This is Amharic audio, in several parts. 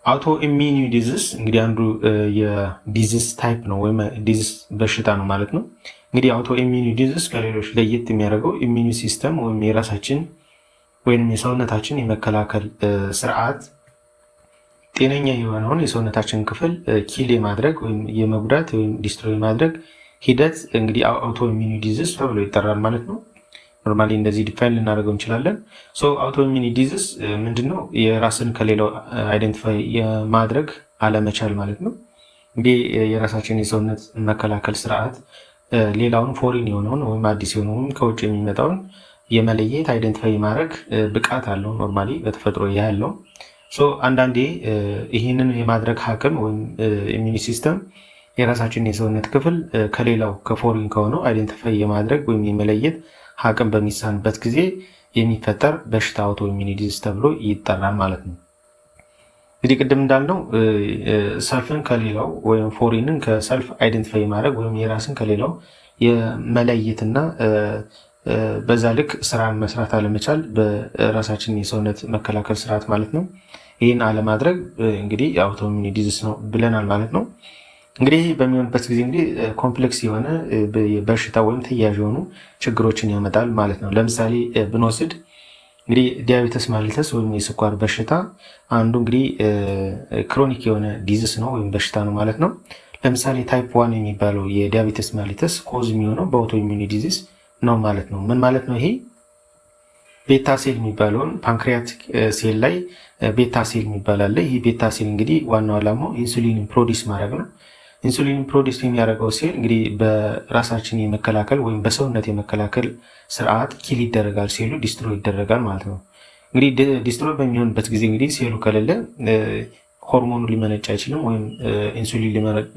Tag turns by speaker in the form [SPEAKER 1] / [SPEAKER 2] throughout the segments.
[SPEAKER 1] አውቶ ኢሚኒ ዲዚዝ እንግዲህ አንዱ የዲዚዝ ታይፕ ነው ወይም ዲዚዝ በሽታ ነው ማለት ነው። እንግዲህ አውቶ ኢሚኒ ዲዚዝ ከሌሎች ለየት የሚያደርገው ኢሚኒ ሲስተም ወይም የራሳችን ወይም የሰውነታችን የመከላከል ስርዓት ጤነኛ የሆነውን የሰውነታችን ክፍል ኪል የማድረግ ወይም የመጉዳት ወይም ዲስትሮይ ማድረግ ሂደት እንግዲህ አውቶ ኢሚኒ ዲዚዝ ተብሎ ይጠራል ማለት ነው። ኖርማሊ እንደዚህ ዲፋይን ልናደርገው እንችላለን። ሶ አውቶ ኢሚኒ ዲዚዝ ምንድነው? የራስን ከሌላው አይደንቲፋይ የማድረግ አለመቻል ማለት ነው። እንግዲህ የራሳችን የሰውነት መከላከል ስርዓት ሌላውን ፎሪን የሆነውን ወይም አዲስ የሆነውን ከውጭ የሚመጣውን የመለየት አይደንቲፋይ ማድረግ ብቃት አለው ኖርማሊ በተፈጥሮ ያለው። ሶ አንዳንዴ ይህንን የማድረግ አቅም ወይም ኢሚኒ ሲስተም የራሳችን የሰውነት ክፍል ከሌላው ከፎሪን ከሆነው አይደንቲፋይ የማድረግ ወይም የመለየት አቅም በሚሳንበት ጊዜ የሚፈጠር በሽታ አውቶ ኢሚኒ ዲዚዝ ተብሎ ይጠራል ማለት ነው። እንግዲህ ቅድም እንዳልነው ሰልፍን ከሌላው ወይም ፎሪንን ከሰልፍ አይደንቲፋይ ማድረግ ወይም የራስን ከሌላው የመለየትና በዛ ልክ ስራን መስራት አለመቻል በራሳችን የሰውነት መከላከል ስርዓት ማለት ነው። ይህን አለማድረግ እንግዲህ የአውቶ ኢሚኒ ዲዚዝ ነው ብለናል ማለት ነው። እንግዲህ በሚሆንበት ጊዜ እንግዲህ ኮምፕሌክስ የሆነ በሽታ ወይም ተያያዥ የሆኑ ችግሮችን ያመጣል ማለት ነው። ለምሳሌ ብንወስድ እንግዲህ ዲያቤተስ ማሊተስ ወይም የስኳር በሽታ አንዱ እንግዲህ ክሮኒክ የሆነ ዲዚዝ ነው ወይም በሽታ ነው ማለት ነው። ለምሳሌ ታይፕ 1 የሚባለው የዲያቤተስ ማሊተስ ኮዝ የሚሆነው በአውቶ ኢሚኒ ዲዚዝ ነው ማለት ነው። ምን ማለት ነው? ይሄ ቤታ ሴል የሚባለውን ፓንክሪያቲክ ሴል ላይ ቤታ ሴል የሚባል አለ። ይህ ቤታ ሴል እንግዲህ ዋናው ዓላማው ኢንሱሊን ፕሮዲስ ማድረግ ነው። ኢንሱሊን ፕሮዲስ የሚያደርገው ሴል እንግዲህ በራሳችን የመከላከል ወይም በሰውነት የመከላከል ስርዓት ኪል ይደረጋል፣ ሴሉ ዲስትሮይ ይደረጋል ማለት ነው። እንግዲህ ዲስትሮይ በሚሆንበት ጊዜ እንግዲህ ሴሉ ከሌለ ሆርሞኑ ሊመነጭ አይችልም ወይም ኢንሱሊን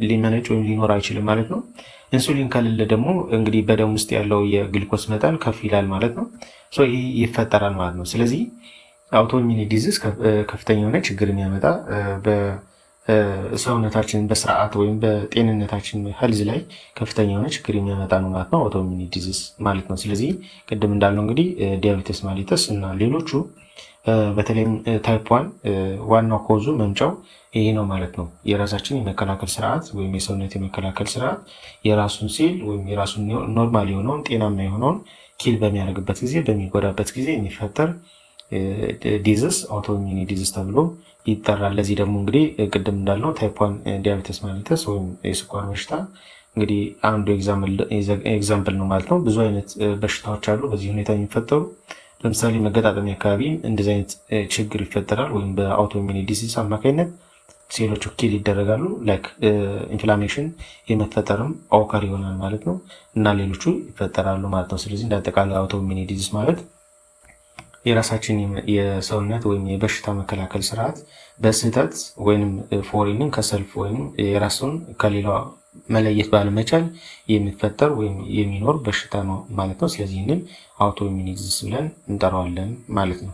[SPEAKER 1] ሊመነጭ ወይም ሊኖር አይችልም ማለት ነው። ኢንሱሊን ከሌለ ደግሞ እንግዲህ በደም ውስጥ ያለው የግሉኮስ መጠን ከፍ ይላል ማለት ነው። ይህ ይፈጠራል ማለት ነው። ስለዚህ አውቶ ኢሚኒ ዲዚዝ ከፍተኛ የሆነ ችግር የሚያመጣ በሰውነታችን በስርዓት ወይም በጤንነታችን ሄልዝ ላይ ከፍተኛ የሆነ ችግር የሚያመጣ ነው ማለት ነው፣ አውቶ ኢሚኒ ዲዚዝ ማለት ነው። ስለዚህ ቅድም እንዳልነው እንግዲህ ዲያቤተስ ማሊተስ እና ሌሎቹ በተለይም ታይፕ 1 ዋናው ኮዙ መምጫው ይሄ ነው ማለት ነው። የራሳችን የመከላከል ስርዓት ወይም የሰውነት የመከላከል ስርዓት የራሱን ሴል ወይም የራሱን ኖርማል የሆነውን ጤናማ የሆነውን ኪል በሚያደርግበት ጊዜ በሚጎዳበት ጊዜ የሚፈጠር ዲዚዝ አውቶ ኢሚኒ ዲዚዝ ተብሎ ይጠራል። ለዚህ ደግሞ እንግዲህ ቅድም እንዳልነው ታይፕ 1 ዲያቤተስ ማሊተስ ወይም የስኳር በሽታ እንግዲህ አንዱ ኤግዛምፕል ነው ማለት ነው። ብዙ አይነት በሽታዎች አሉ በዚህ ሁኔታ የሚፈጠሩ። ለምሳሌ መገጣጠሚያ አካባቢ እንደዚህ አይነት ችግር ይፈጠራል ወይም በአውቶ ኢሚኒ ዲዚዝ አማካኝነት ሴሎቹ ኪል ይደረጋሉ። ላይክ ኢንፍላሜሽን የመፈጠርም ኦከር ይሆናል ማለት ነው እና ሌሎቹ ይፈጠራሉ ማለት ነው። ስለዚህ እንዳጠቃላይ አውቶ ኢሚኒ ዲዚዝ ማለት የራሳችን የሰውነት ወይም የበሽታ መከላከል ስርዓት በስህተት ወይም ፎሪንን ከሰልፍ ወይም የራሱን ከሌላው መለየት ባለመቻል የሚፈጠር ወይም የሚኖር በሽታ ነው ማለት ነው። ስለዚህ ይህንን አውቶ ኢሚኒ ዲዚዝ ብለን እንጠራዋለን ማለት ነው።